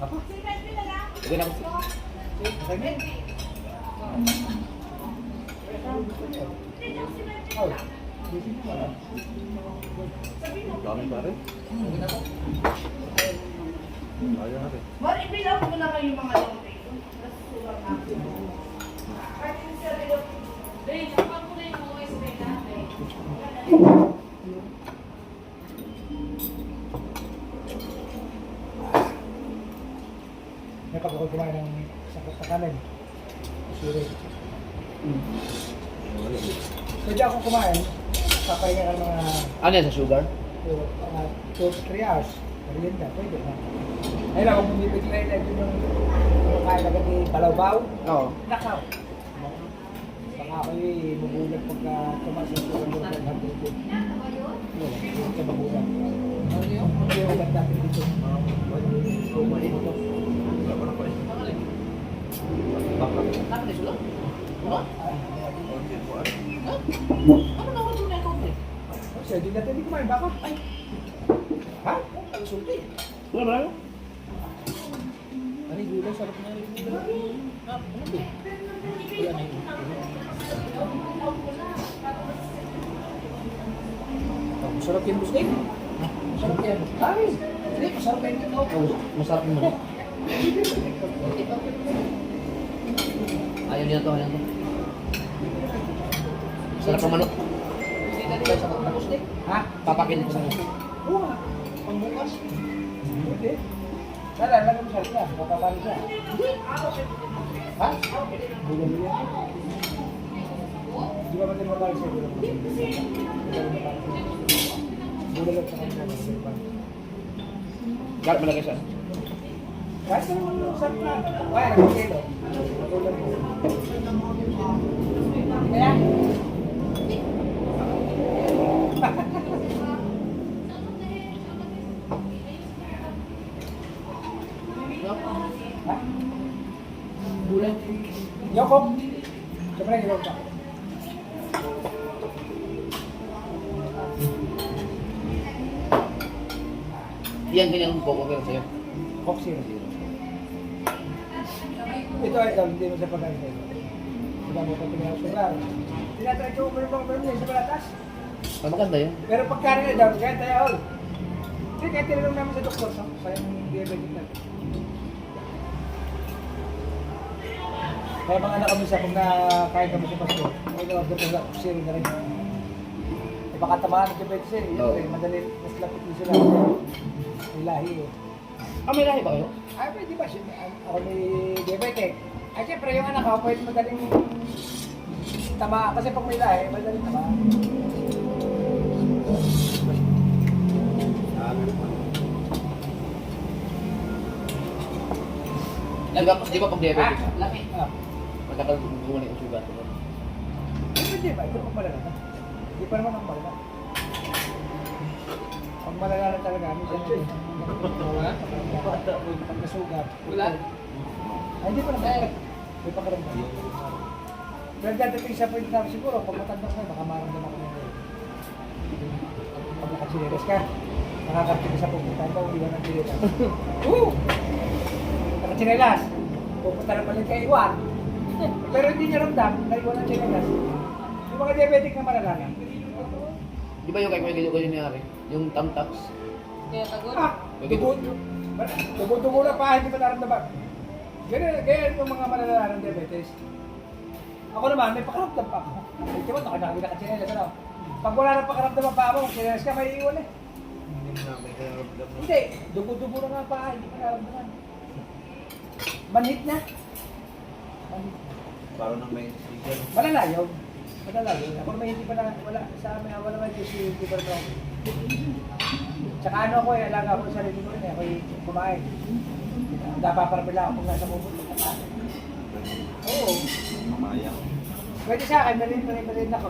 Apa? Okay na ako. Kanin? Oh, Dami pa rin. Ayaw na rin. Mar-ibilang mo na kayo mga long dito. Nasusulang natin. Dahil, kapag mo na yung OSP natin. may pag ako kumain ng sakot na kanin. Sorry. Pwede akong kumain, papahinga ka ng mga Ano yan sa sugar? 2 to 3 hours. Merienda, pwede na. Ayun lang, kung bumibigay na ito yung kumakain agad ni Balawbaw, Oo. nakaw. Baka ako'y mabulag pagka tumas yung sugar mo ng hapon. Hindi ka mabulag. Hindi yung agad natin dito. So, hindi natin hindi kumain. Baka? Ay. Ha? Ang sulti. Wala ba? Ano yung gulay? Sarap na rin yung gulay. Wala na yun. Masarap yung bustig. Masarap yan. Ay, hindi, masarap yan dito. Masarap yung manok. Ayaw niya to, ayaw to. Sarap ng manok. Ha? Papakin ko sa inyo. Oo nga. Pangbukas. Hindi. Lala mo siya siya. Papapali siya. Ha? Bulan-bulan. Di ba natin mabalik siya? Bulan sa kanila. Garap malagay siya. Kahit na naman yung sarap na. Kaya, nagkakilo. Bulan mo. Kaya? Ha? Bulan. Yoko. Siyempre, gilawag ka. Yan ganyan ang coco pero sa'yo. Coke Zero. Ito ay hindi mo sa pagkain sa'yo. Diba mo pati nga sugar. Tinatry ko over niya sa palatas. Maganda yan. Pero pagkain na daw, kaya tayo all. Hindi, kaya tinanong namin sa doktor sa yung diabetic natin. Kaya mga anak kami sa pag nakain kami sa pasto, may order ko sa Coke Zero na rin. Eh baka tamaan ng diabetes eh. Oo. Yun, madali, mas lapit din sila. May lahi eh. Ah, may lahi ba kayo? Ay, pwede ba siya? Ako may diabetic. Ay, siyempre yung anak ko, pwede madaling tama. Kasi pag may lahi, madaling tama. Di ba pag diabetic? Laki. Ah, Magkakagulan yung sugar. pwede ba? Ito pag malala. Hindi pa naman ang malala. Pag malala na talaga, minsan na wala? Pag nasugat. Wala? Ay, hindi pa naman. May pakaramdam. Pero dadating sa point na siguro, pag matanda ka, baka maramdaman ako ng pag nakachineres ka, nakakarating ka sa pupunta ka, iwan ng chinelas. Oo! Nakachinelas. Pupunta na palit kay Iwan. Pero hindi niya ramdam na iwan ng chinelas. Yung mga diabetic na malalaman. Di ba yung kay Kuya Gilio nangyari? Yung tamtax? Kaya tagod. Ah! Dugo-dugo na pa, hindi pa naramdaman. Ganyan yung mga malalaman ng diabetes. Ako naman, may pakaramdam pa ako. Ay, diba, nakachinelas ano? Pag wala nang pakaramdam pa ako, chinelas ka, may iwan eh. Hindi, dugo-dugo na nga pa, hindi pa naramdaman. Manhit na. Manhit. Parang nang may sticker. Malalayaw. Malalayaw. Ako naman hindi pa na, wala, sa amin, wala naman yung hindi pa rin ako. Tsaka ano ako eh, alaga ako sa sarili ko rin eh, ako yung kumain. Napaparapila ako kung nasa mubot. Oo. Mamaya. Pwede sa akin, malin ako.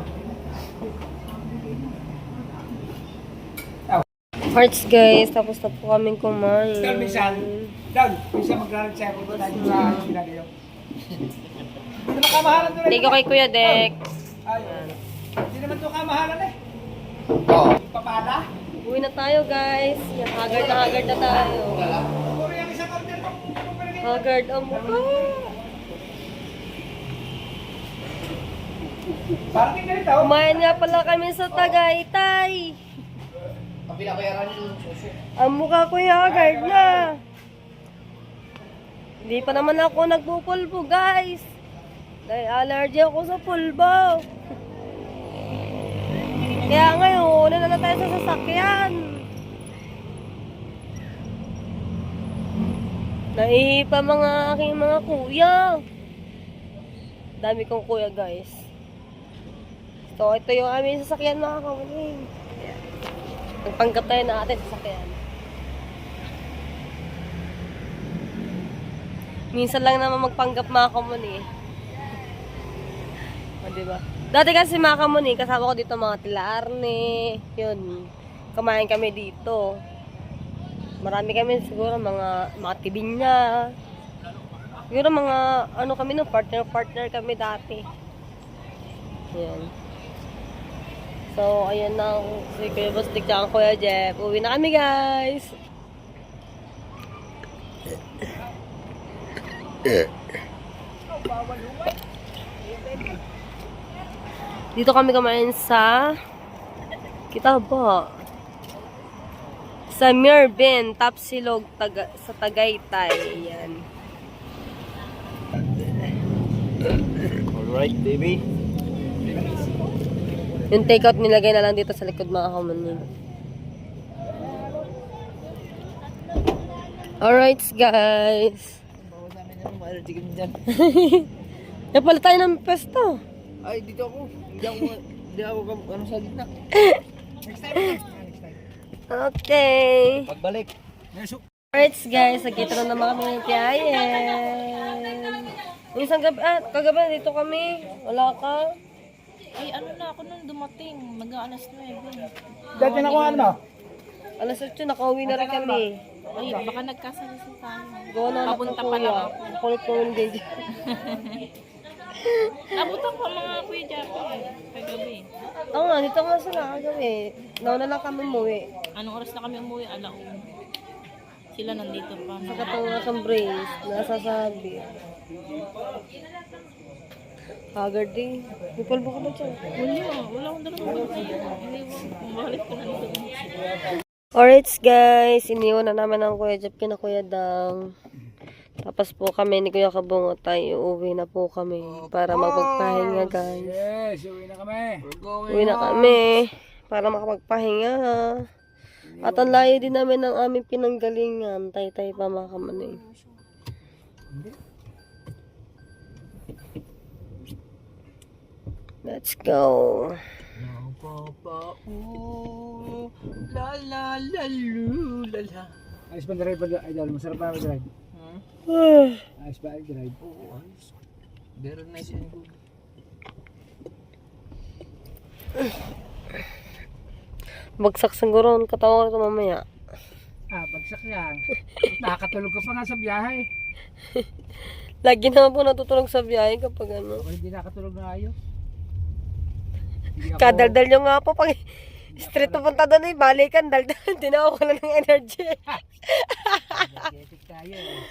Hearts guys, tapos na po kaming kumain. Down, minsan magralag siya ako tayo sa pinagayo. Hindi naman kamahalan doon. Hindi ko kay Kuya Dek. Ayun. Hindi naman doon kamahalan eh. Oo. Papada. Uwi na tayo guys. Yan, haggard na tayo. Puro yung isang order ko. Haggard ang mukha. Parang yung ganito. Kumain nga pala kami sa Tagaytay. Kapila ko yaran yung suso. Ang mukha ko yung haggard na. Hindi pa naman ako nagpupulbo guys. Dahil allergy ako sa pulbo. Kaya ngayon, na tayo sa sasakyan. Naihipa mga aking mga kuya. Dami kong kuya guys. So, ito yung aming sasakyan mga kamuning. Nagpanggap tayo na atin sasakyan. Minsan lang naman magpanggap mga kamuning. O, diba? Dati kasi mga kamuning, kasama ko dito mga tila Arne. Yun. Kumain kami dito. Marami kami siguro mga tibinya. Siguro mga ano kami no, partner kami dati. Yan. So So, ayan na si Kuya Bustik tsaka ang Kuya Jeff. Uwi na kami, guys. Dito kami kumain sa Kitaba. Sa Mirbin, Tapsilog, sa Tagaytay. Ayan. Alright, baby. Yung takeout nilagay na lang dito sa likod mga kamunin. Alright, guys. Bawas namin yung allergy kami dyan. Napala tayo ng pesto. Ay, dito ako. Hindi ako ano sa gitna. Okay. Pagbalik. Alright, guys. Nagkita na naman kami ng tiyayen. Yung isang gabi, kagabi dito kami. Wala ka. Ay, ano na ako nung dumating. Mag-alas 9. Dati na kung ano? Alas 8, nakauwi na rin kami. Ay, baka nagkasalisin tayo. Gawa na Papunta pa lang ako. Kulit ko yung DJ. Nabutan ko ang mga kuya Japo kagabi. Oo nga, dito nga sila kagabi. Nauna lang kami umuwi. Anong oras na kami umuwi? Alauna. Sila nandito pa. Sa katunga ng brace, nasasabi. Haggard din. May pulbo ka ba dyan? Wala akong dalawang iniwan. Bumalik ko na dito. Alright guys, iniwan na namin ang Kuya Jeff kina Kuya Dang. Tapos po kami ni Kuya Kabungot tayo, uuwi na po kami para magpagpahinga guys. Yes, uwi na kami. Uwi na kami para makapagpahinga. At ang layo din namin ng aming pinanggalingan. Tay-tay pa mga kamanin. Let's go. La la la lu la la. Ayos ba drive ba? Idol, masarap ba drive? Ayos ba drive? Oo, ayos. Very nice and good. Bagsak siguro ang katawan ko mamaya. Bagsak yan. Nakakatulog ka pa nga sa biyahe. Lagi naman po natutulog sa biyahe kapag ano. O hindi nakatulog na ayos. Hindi ako- Kadaldal nyo nga po pag street pupunta doon eh, balikan, daldal. Hindi na ako wala ng energy. Energetic tayo eh.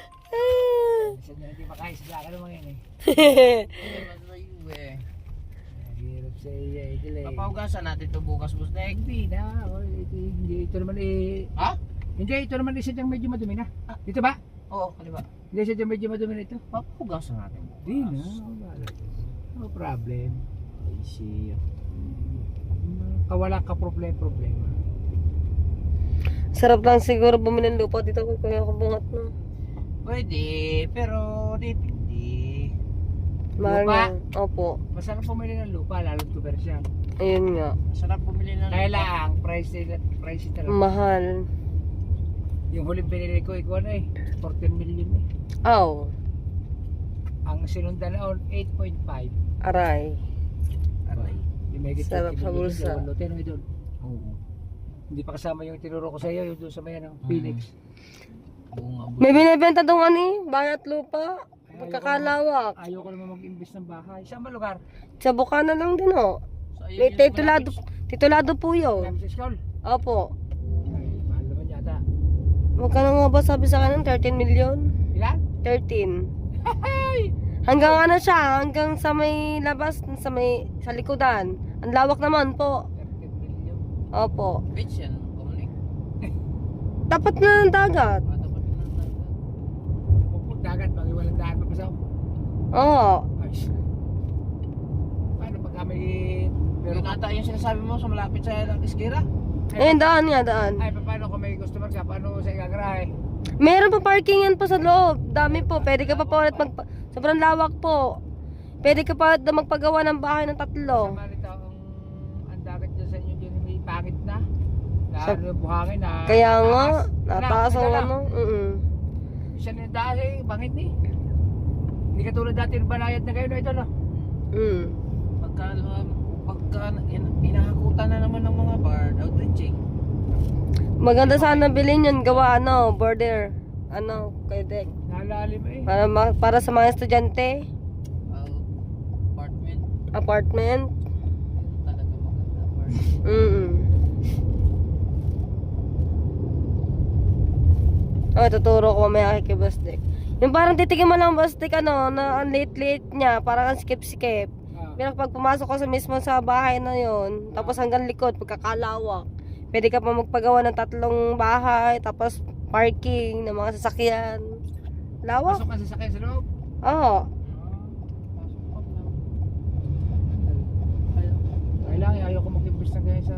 Minsan na hindi makaisla ka naman yan eh. Hirap sa iya idol eh. Papahugasan natin ito bukas, boss Nek. Hindi na. Ito naman eh. Ha? Hindi, ito naman isa diyang medyo madumi na. Dito ba? Oo, kaliwa. Hindi siya diyang medyo madumi na ito. Papahugasan natin. Hindi na. No problem. I see. Kawala ka problema. Sarap lang siguro bumili ng lupa dito kung kaya ako bungat na. Pwede, pero depende. Mahal Lupa? nga. Opo. Masarap pumili ng lupa, lalo commercial. Ayun nga. Sarap pumili ng Kaya lang, price talaga. Mahal. Yung huling binili ko, ikaw na eh. 14 million eh. Aw. Ang sinundan na 8.5. Aray. Aray. Yung may Sarap sa bulsa. Lote no idol. Oo. Hindi pa kasama yung tinuro ko sa iyo, yung doon sa mayan ng Phoenix. Oo nga, boss. May binibenta doon ano eh, bayat lupa. Pagkakalawak. Ayaw ko naman mag-invest ng bahay. Saan ba lugar? Sa Bukana lang din oh. So, ayun May yung titulado po yun. Sa school? Opo. Ay, mahal naman yata. Magkano nga ba sabi sa kanan? 13 million? Ilan? 13. Hanggang ano siya, hanggang sa may labas, sa likodan. Ang lawak naman po. 13 million. Opo. beach yan. Kumuling. Tapat na ng dagat. Matapat na lang. Puput dagat, pag walang dagat papasaw. Oo. Ay, paano pag may... Pero nata yung sinasabi mo sa malapit sa Iskira. Ayun, daan nga, daan. Ay, paano kung may customer ka? Paano sa igagarahe? Meron pa parking yan po sa loob. Dami po. Pwede ka pa po ulit sobrang lawak po. Pwede ka pa ulit na magpagawa ng bahay ng 3. Sama nito ang dagat dyan sa inyo dyan may pangit na. Lalo yung buhangin na. Kaya nga, taas. nataas ang Wala, ano. Isa na yung dahil eh, bangit eh. Hindi katulad dati yung banayad na kayo na ito no. Pagka inahakutan na naman ng mga bar, outreaching. Maganda sana bilhin yun. Gawa ano, border. Ano, kay Dek. Nalalim eh. Para sa mga estudyante. Apartment. Apartment. Talaga maganda. Tuturo ko mamaya kay Bastik. Yung parang titikim mo lang Bastik, ano, na ang late-late niya, parang ang skip-skip. Pero pag pumasok ko sa mismo sa bahay na yon, tapos hanggang likod, pagkakalawak, pwede ka pa magpagawa ng 3 bahay, tapos parking ng mga sasakyan. Lawak. Pasok ka sa sakyan sa loob. Oo. Kailangan ayaw ko mag-imbes na ganyan sa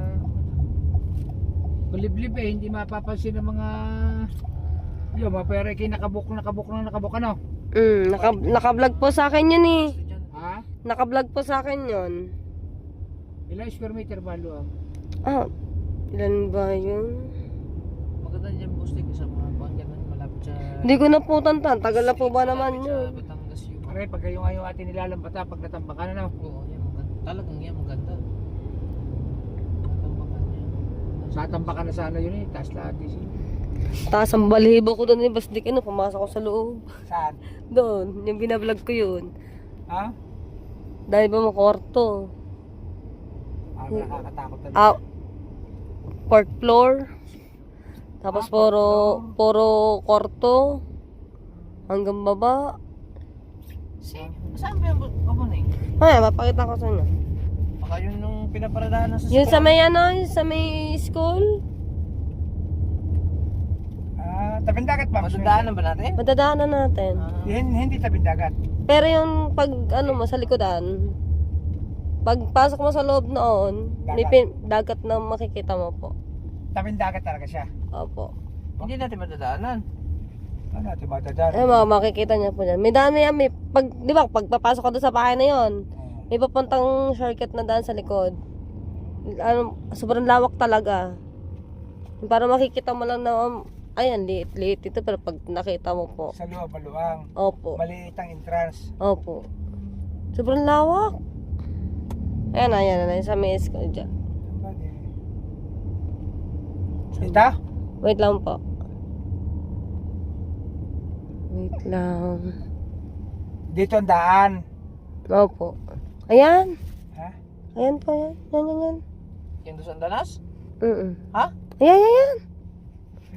kuliblib eh, hindi mapapansin ng mga mga pera nakabuk ano? Naka-vlog po sa akin yun eh. Ha? Naka-vlog po sa akin yun. Ilang square meter ba luang? Ilan ba yun? Maganda dyan Bustik sa mga bangyan na malapit sa... Hindi ko na po tantan. Tagal na po ba naman malapit sa yun? Batangas yung... Pare, pag yung ating nilalambata, pag natambakan na Oo, yan maganda. Talagang yan maganda. Tambakan yan. sa tambakan na sana yun eh, taas lahat eh. Taas ang balibo ko doon eh. Basdik, ano, pumasok ko sa loob. Saan? Doon, yung binablog ko yun. Ha? Dahil ba mo kwarto? Nakakatakot na. 4th floor. Tapos puro kwarto. Hanggang baba. Saan ba yung kamuning? Ay, mapakita ko sa inyo. Baka yun nung pinaparadahan na sa Yung sa may ano, yung sa may school. Tabing dagat ba? Madadaanan ba natin? Madadaanan natin. Hindi tabing dagat. Pero yung pag ano mo sa likodan, pagpasok mo sa loob noon, may dagat na makikita mo po. Tabing dagat talaga siya. Opo. Hindi natin madadaanan. Ano natin matadaan? Makikita niya po dyan. May daan na yan, di ba, pagpapasok ka doon sa bahay na yon, may papuntang shortcut na daan sa likod. Sobrang lawak talaga. Para makikita mo lang na, ayan, liit-liit ito, pero pag nakita mo po. Sa loob, maluwang. Opo. Maliit ang entrance. Opo. Sobrang lawak. Ayan, sa may school dyan. Ito? Wait lang po. Wait lang. Dito ang daan. Opo. Ayan. Ha? Ayan po, yan. Yan. Yung doon sa Danas? Ha? Ayan.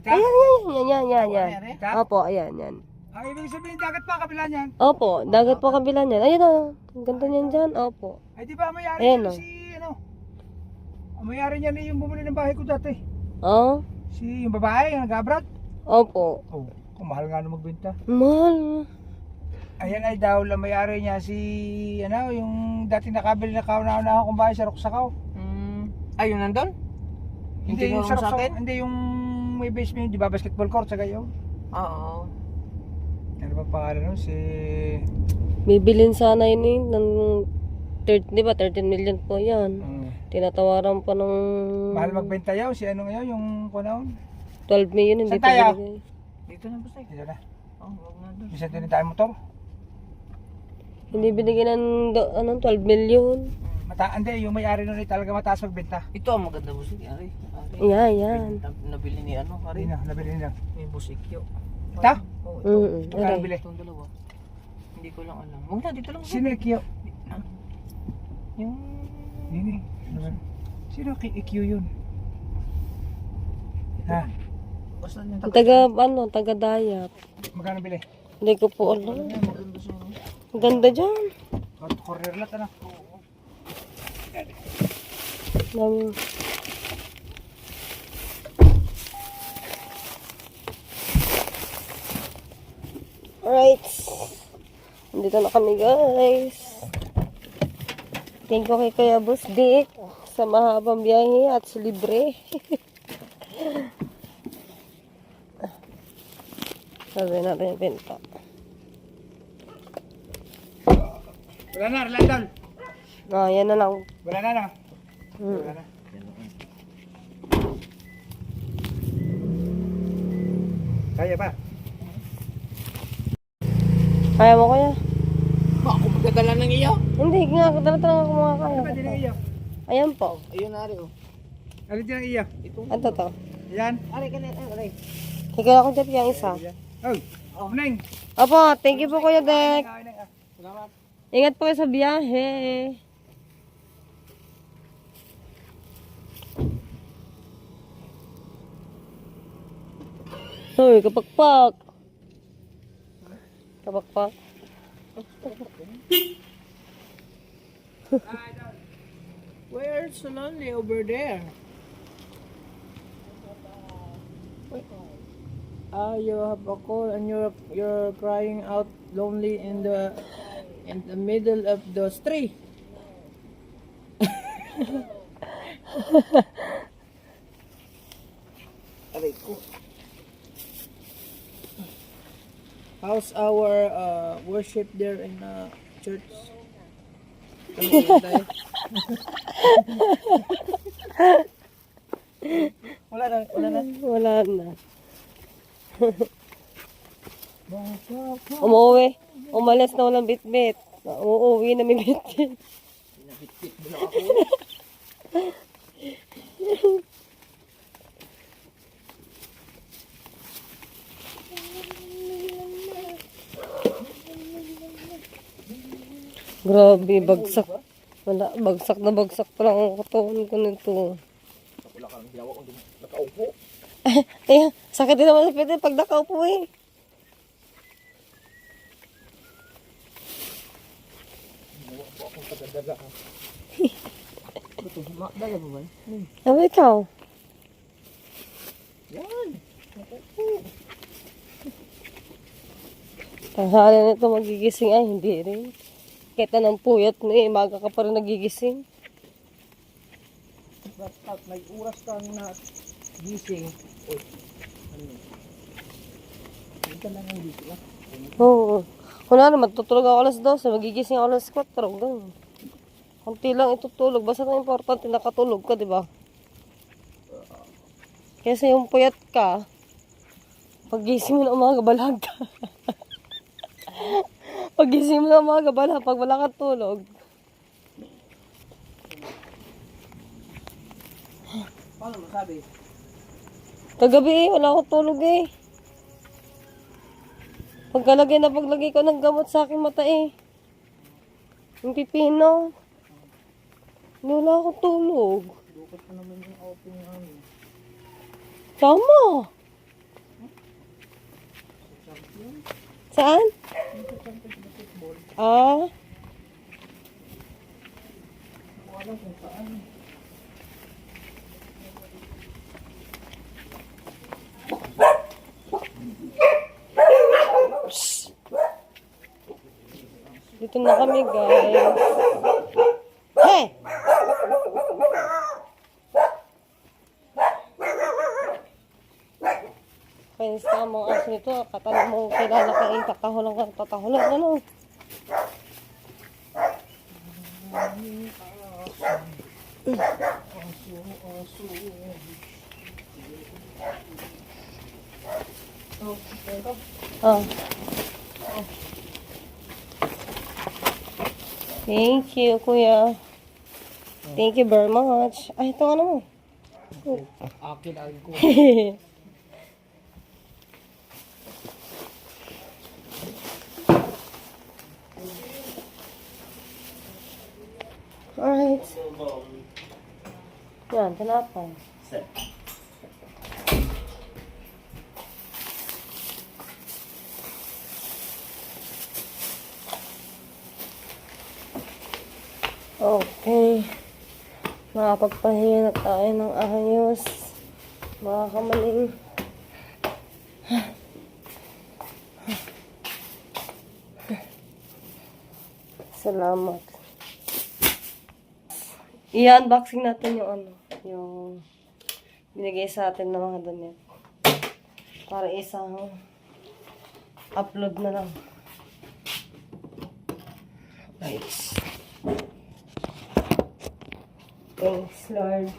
Ito? Ayan. Ito? Opo, ayan. Ang ibig sabihin, dagat pa kabila niyan. Opo, dagat po kabila niyan. Ayun o, ang ganda niyan dyan. Opo. Ay di ba mayari Ayan, niya oh. si ano? Ang mayari niya yung bumili ng bahay ko dati. Oh? Si yung babae, yung nag-abroad. Opo. Oh, mahal nga na magbenta. Mahal. Ayan ay daw lang mayari niya si ano, yung dati nakabili na kauna-una akong bahay sa Roksakaw. Ay, yun nandun? Hindi yung sa sa akin? hindi yung may basement, di ba basketball court sa gayo? Oo. Ano ba pangalan nun? Si Bibilin sana yun eh, ng 13 million po yan. Tinatawaran pa ng mahal magbenta yaw, si ano ngayon, yung kunaon. 12 million, hindi Saan pa tayo? binigay. Dito na Bustik. Dito na. Huwag na doon. Isa din tayo motor. Hindi binigyan ng 12 million. Hindi, yung may-ari nun ay talaga mataas magbenta. Ito ang maganda Bustik. Ari. Yan. Nabili ni ano, Ari. Hindi na, nabili nila. May busikyo. Ito? Oo, ito. Magkano Aray. bili? Itong dalawa. Hindi ko lang alam. Huwag na, dito lang. Sino Ikyo? Yung... Nini. Sino Ikyo yun? Ha? Basta yung Taga Dayap. Magkano bili? Hindi ko po alam. maganda siya. Ang ganda dyan. Courier lot ano? Alright. Nandito na kami guys. Thank you kay Kuya Boss Dick sa mahabang biyahe at sa libre. Sabi natin yung pinto. Wala na, Landon. Yan na lang. Wala na na. Wala na. Kaya ba? Kaya mo kuya? Ako magdadala ng iyo. Hindi nga, talaga ako mga kaya. Ano ba din ang iyo? Ayan po. Ayun na Ari, oh. Ano din ang iyo? Ito to. Yan. Ari, kanina, Ari. Ikaw ako dyan yung isa. Oh, Neng. Opo, thank you po Kuya Dek. Salamat. Ingat po kayo sa biyahe. Hoy, kapakpak. Kapakpak. Where so lonely over there? You have a call and you're crying out lonely in the middle of the street. Aray ko. How's our worship there in church? Wala na, wala na. Wala na. Umuwi. Umalis na walang bit-bit. Uuwi na may bit-bit. Grabe, bagsak. Wala, bagsak na bagsak pa lang ang katawan ko nito. Wala ka nang ginawa kung nakaupo. Ay, sakit din naman sa pwede pag nakaupo eh. Dala mo ba? Ano ikaw? Yan. Tanghali na ito magigising ay hindi rin. Kahit anong puyat mo eh, maga ka pa rin nagigising. Basta may oras kang na gising. Uy. Ano? Hindi ka lang ang gising ah. Oo. Kuna naman, tutulog ako alas 12, magigising ako alas 4. Ganun. Kunti lang itutulog. Basta na importante nakatulog ka, di ba? Kasi yung puyat ka, paggising mo na umaga, balag ka. Paggising mo na umaga, balag. Pag wala kang tulog. Paano masabi? Kagabi eh, wala akong tulog eh. Paglagay ko ng gamot sa aking mata eh. Yung pipino. Hindi wala akong tulog. Dukot pa naman yung outing namin. Tama. Saan? Ah. Wala kung saan. Dito na kami, guys. Hey! Kainis ka mga aso nito. Katanong mo kilala ka eh. Tatahulan ka. Tatahulan. Ano? Ah. Thank you, kuya. Thank you very much. Ay, ito ano mo? Akin ang ko. Alright. Yan, tinapay. Okay. Makapagpahinga na tayo ng ayos. Mga kamaling. Salamat. I-unboxing natin yung ano, yung binigay sa atin ng mga damit. Para isang upload na lang. Nice. Thanks, Lord.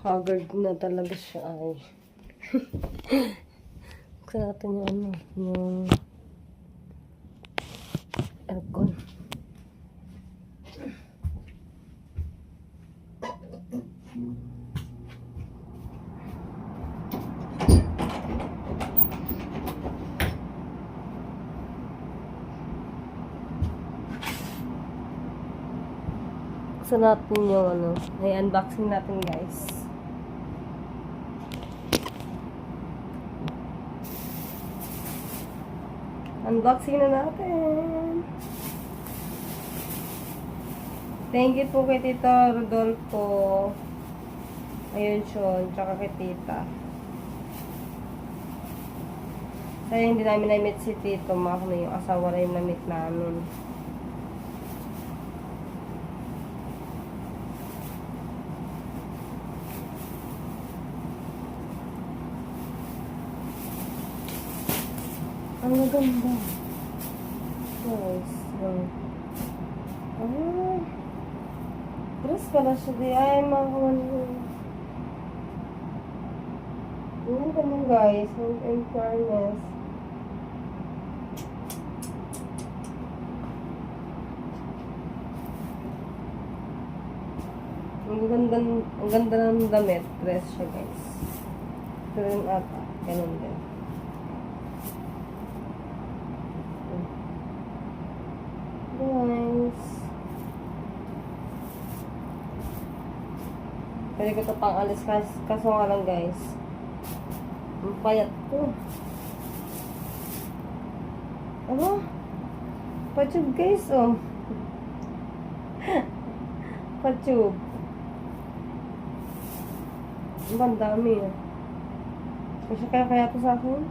Haggard na talaga siya ay. Buksan natin yung ano, yung aircon. buksan natin yung ano. Ay, unboxing natin guys. Unboxing na natin. Thank you po kay Tita Rodolfo. Ayun siya, tsaka kay Tita. Sayang hindi namin na-meet si Tito, mga kami yung asawa na yung na-meet namin. Ang ganda. Guys, yung... Ay. Dress pala siya di. Ay, mga kawan. Ang ganda guys. In fairness. Ang ganda ng damit. Dress siya guys. Ito rin ata. Ganun din. Guys. Pwede ko ito pang alis kaso nga lang guys. Ang payat ko. Ano? Patube guys oh. Patube. Ang dami ah. Kasi kaya to sa akin?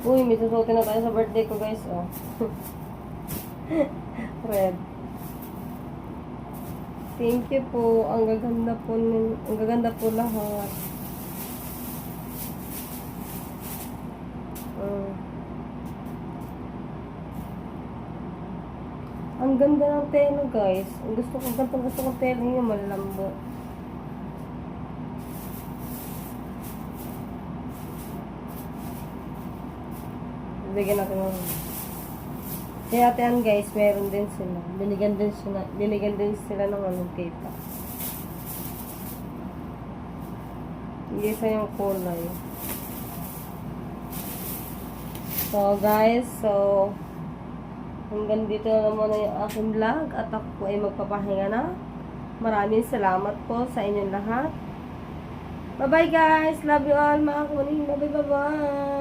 Uy, may susuotin na tayo sa birthday ko guys, oh. Red. Thank you po. Ang gaganda po lahat. Ang ganda ng tela guys. Ang gusto kong tela niya, malalambot. Bigyan natin ng... Si Ate Ann guys, meron din sila. Binigyan din sila ng anong kita. Hindi sa yung kulay. So guys, hanggang dito na naman yung aking vlog at ako po ay magpapahinga na. Maraming salamat po sa inyong lahat. Bye bye guys! Love you all mga kuning. Bye bye.